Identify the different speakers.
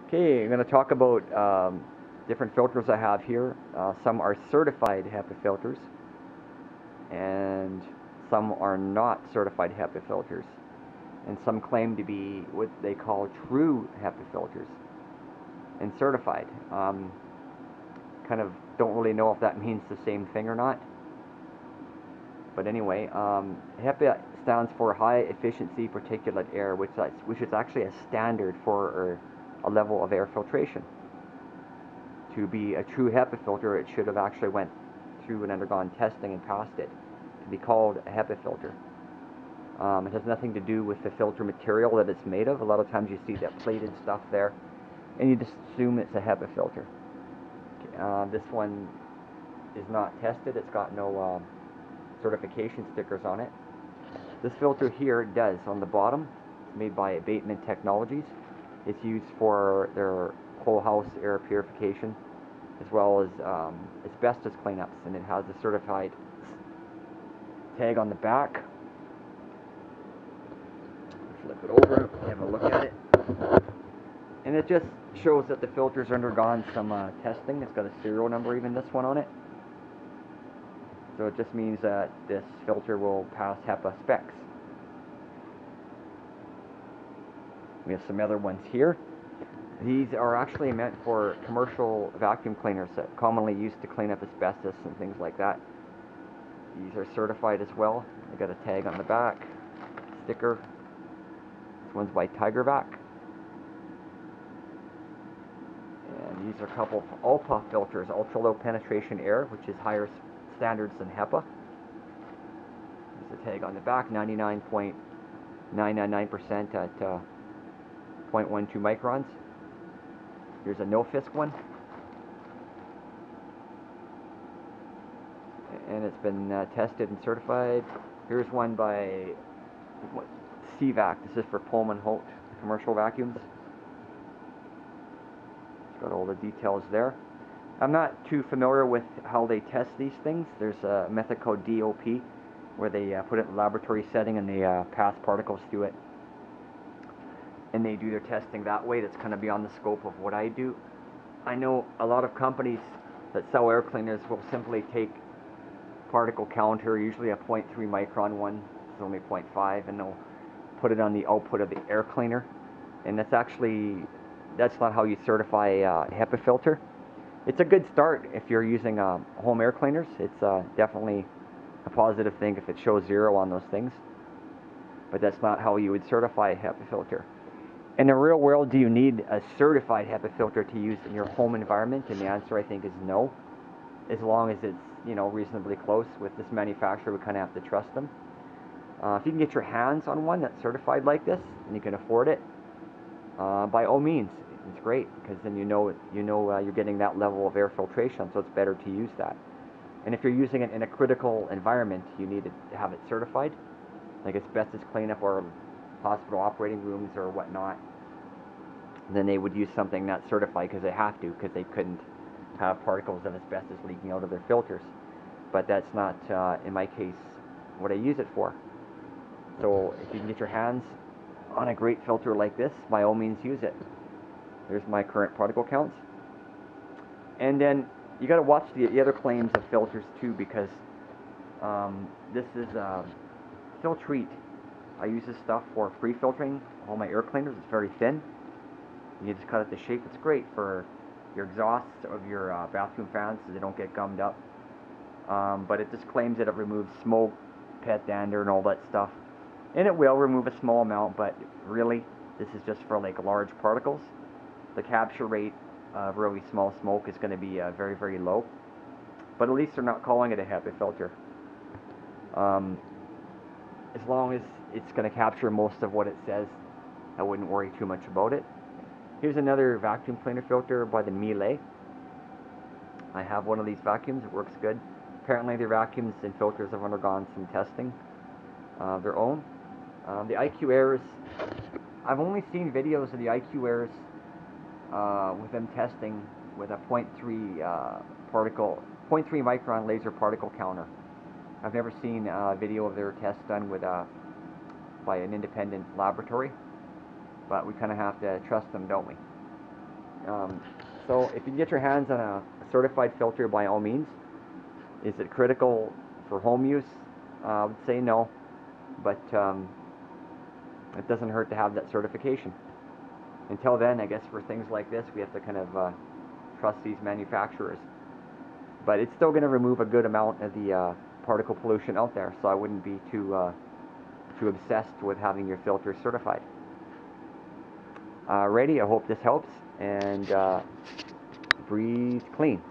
Speaker 1: Okay, I'm going to talk about different filters I have here. Some are certified HEPA filters, and some are not certified HEPA filters. And some claim to be what they call true HEPA filters and certified. Kind of don't really know if that means the same thing or not. But anyway, HEPA stands for high efficiency particulate air, which is actually a standard for a level of air filtration. To be a true HEPA filter, it should have actually went through and undergone testing and passed it to be called a HEPA filter. It has nothing to do with the filter material that it's made of. A lot of times you see that plated stuff there, and you just assume it's a HEPA filter. This one is not tested. It's got no certification stickers on it. This filter here does on the bottom. It's made by Abatement Technologies. It's used for their whole house air purification, as well as asbestos cleanups, and it has a certified tag on the back. Flip it over, have a look at it, and it just shows that the filter's undergone some testing. It's got a serial number, even this one on it, so it just means that this filter will pass HEPA specs. We have some other ones here. These are actually meant for commercial vacuum cleaners that commonly used to clean up asbestos and things like that. These are certified as well. They got a tag on the back, sticker. This one's by Tigervac. And these are a couple of ULPA filters, ultra low penetration air, which is higher standards than HEPA. There's a tag on the back, 99.999% at 0.12 microns. Here's a no-fisk one, and it's been tested and certified. Here's one by CVAC. This is for Pullman Holt commercial vacuums. It's got all the details there. I'm not too familiar with how they test these things. There's a method called DOP, where they put it in a laboratory setting and they pass particles through it, and they do their testing that way. That's kind of beyond the scope of what I do. I know a lot of companies that sell air cleaners will simply take particle counter, usually a 0.3 micron one, it's only 0.5, and they'll put it on the output of the air cleaner. And that's not how you certify a HEPA filter. It's a good start if you're using home air cleaners. It's definitely a positive thing if it shows 0 on those things. But that's not how you would certify a HEPA filter. In the real world, do you need a certified HEPA filter to use in your home environment? And the answer, I think, is no. As long as it's, reasonably close. With this manufacturer, we kind of have to trust them. If you can get your hands on one that's certified like this, and you can afford it, by all means, it's great, because then you're getting that level of air filtration, so it's better to use that. And if you're using it in a critical environment, you need to have it certified, like asbestos cleanup or hospital operating rooms or whatnot. Then they would use something not certified because they have to, because they couldn't have particles of asbestos leaking out of their filters. But that's not, in my case, what I use it for. So if you can get your hands on a great filter like this, by all means use it. There's my current particle counts. And then you got to watch the other claims of filters too, because this is Filtrete. I use this stuff for pre-filtering all my air cleaners. It's very thin. You just cut it to shape. It's great for your exhausts of your bathroom fans so they don't get gummed up. But it just claims that it removes smoke, pet dander, and all that stuff. And it will remove a small amount, but really, this is just for like large particles. The capture rate of really small smoke is going to be very, very low. But at least they're not calling it a HEPA filter. As long as it's going to capture most of what it says, I wouldn't worry too much about it. Here's another vacuum cleaner filter by the Miele. I have one of these vacuums. It works good. Apparently their vacuums and filters have undergone some testing of their own. The IQ Airs, I've only seen videos of the IQ Airs with them testing with a 0.3 micron laser particle counter. I've never seen a video of their test done with by an independent laboratory, but we kind of have to trust them, don't we? So if you can get your hands on a certified filter, by all means. Is it critical for home use? I would say no, but it doesn't hurt to have that certification. Until then, I guess for things like this, we have to kind of trust these manufacturers. But it's still going to remove a good amount of the particle pollution out there, so I wouldn't be too obsessed with having your filter certified. Alrighty, I hope this helps, and breathe clean.